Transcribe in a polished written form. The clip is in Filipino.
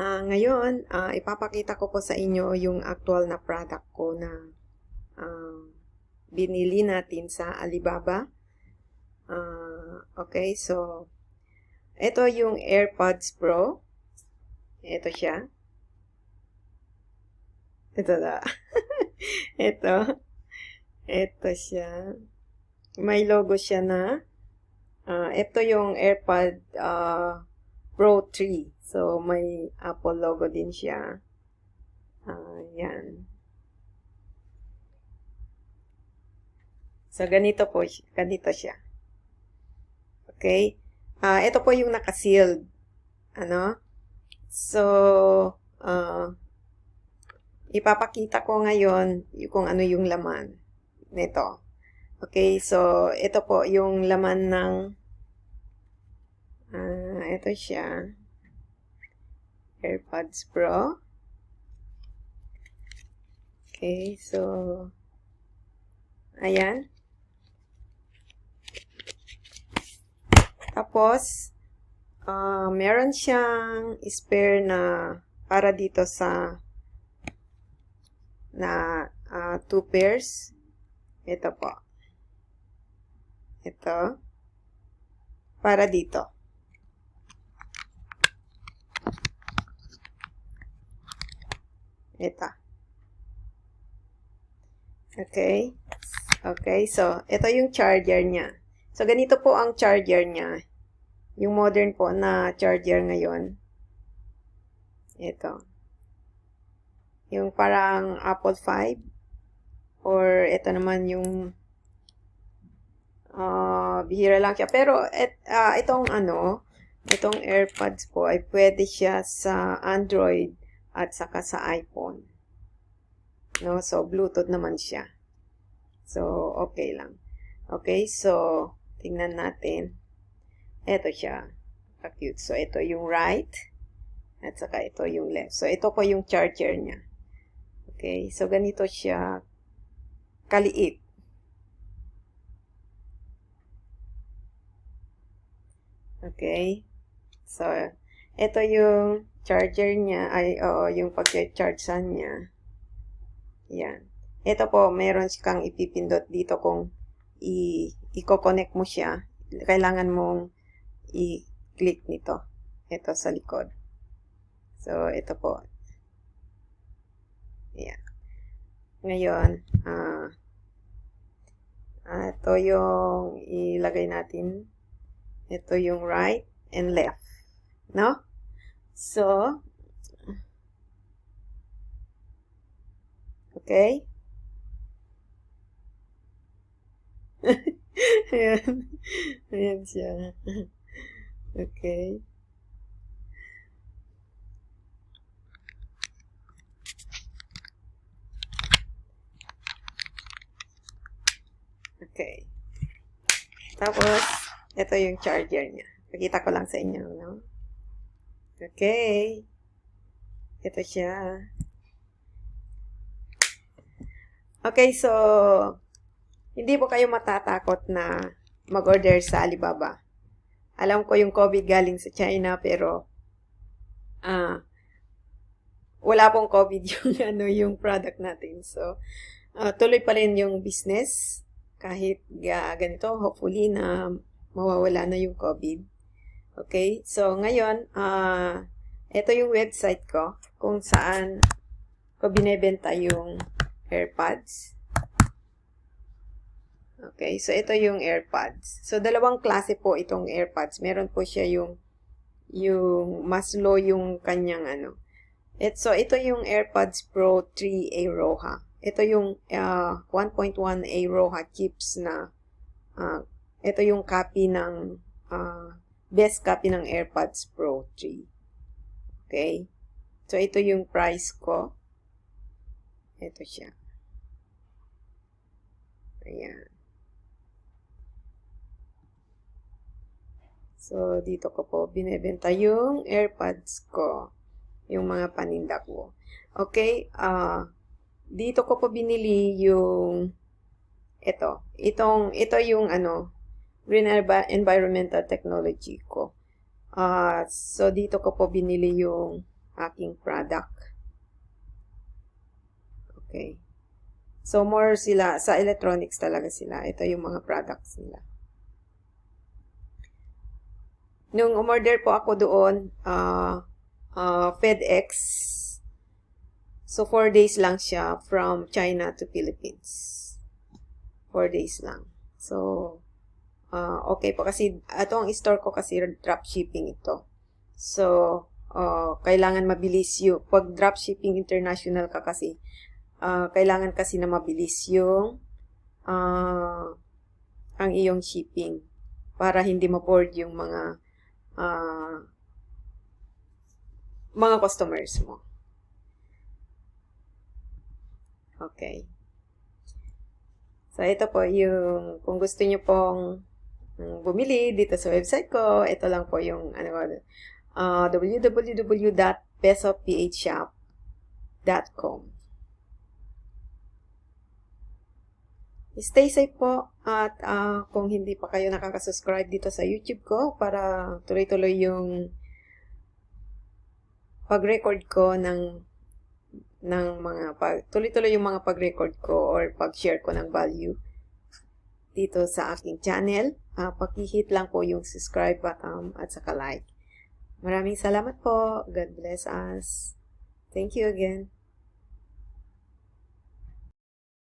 Ngayon, ipapakita ko po sa inyo yung actual na product ko na binili natin sa Alibaba. Okay, so, ito yung AirPods Pro. Ito siya. Ito na. ito. Ito siya. May logo siya na. Ito yung AirPod Pro 3. So, may Apple logo din siya. Yan. So, ganito po, ganito siya. Okay? Ito po yung naka-sealed. Ano? So, ipapakita ko ngayon kung ano yung laman nito. Okay? So, ito po yung laman ng ito siya. AirPods Pro. Okay, so, ayan. Tapos, meron siyang spare na para dito sa na 2 pairs. Ito po. Ito. Para dito. Ito. Okay. Okay, so, ito yung charger niya. So, ganito po ang charger niya. Yung modern po na charger ngayon. Ito. Yung parang Apple 5. Or, ito naman yung bihira lang siya. Pero, itong AirPods po ay pwede siya sa Android at saka sa iPhone. No? So, Bluetooth naman siya. So, okay lang. Okay, so, tingnan natin. Ito siya. Cute. So, ito yung right. At saka ito yung left. So, ito po yung charger niya. Okay, so, ganito siya kaliit. Okay. So, ito yung charger niya. Yung pag-charge niya. Yan. Ito po, meron kang ipipindot dito kung i-connect mo siya. Kailangan mong i-click nito. Ito sa likod. So, ito po. Yan. Ngayon, ito yung ilagay natin. Ito yung right and left. No? So, okay? Ayan. Ayan siya. Okay. Okay. Tapos, ito yung charger niya. Pakita ko lang sa inyo, no? Okay. Ito siya. Okay, so, hindi po kayo matatakot na mag-order sa Alibaba. Alam ko yung COVID galing sa China, pero wala pong COVID yung, yung product natin. So, tuloy pa rin yung business. Kahit ganito, hopefully na mawawala na yung COVID. Okay, so ngayon, ito yung website ko kung saan ko binebenta yung AirPods. Okay, so ito yung AirPods. So, dalawang klase po itong AirPods. Meron po siya yung mas low yung kanyang So, ito yung AirPods Pro 3A Roha. Ito yung 1.1A Roha chips na ito yung copy ng best copy ng AirPods Pro 3. Okay? So, ito yung price ko. Ito siya. Ayan. So, dito ko po binebenta yung AirPods ko. Yung mga paninda ko. Okay? Dito ko po binili yung ito. Ito yung Green Environmental Technology ko. So, dito ko po binili yung aking product. Okay. So, more sila, sa electronics talaga sila. Ito yung mga products nila. Nung umorder po ako doon, FedEx. So, 4 days lang siya from China to Philippines. 4 days lang. So, okay po. Kasi, ito ang store ko kasi dropshipping ito. So, kailangan mabilis yung, pag dropshipping international ka kasi, kailangan kasi na mabilis yung, ang iyong shipping. Para hindi ma-board yung mga customers mo. Okay. So, ito po yung, kung gusto nyo pong bumili dito sa website ko, ito lang po yung, www.pesophshop.com. Stay safe po at kung hindi pa kayo nakaka-subscribe dito sa YouTube ko para tuloy-tuloy yung pag-record ko ng tuloy-tuloy yung mga pag-record ko or pag-share ko ng value dito sa aking channel. Paki-hit lang po yung subscribe button at saka like. Maraming salamat po. God bless us. Thank you again.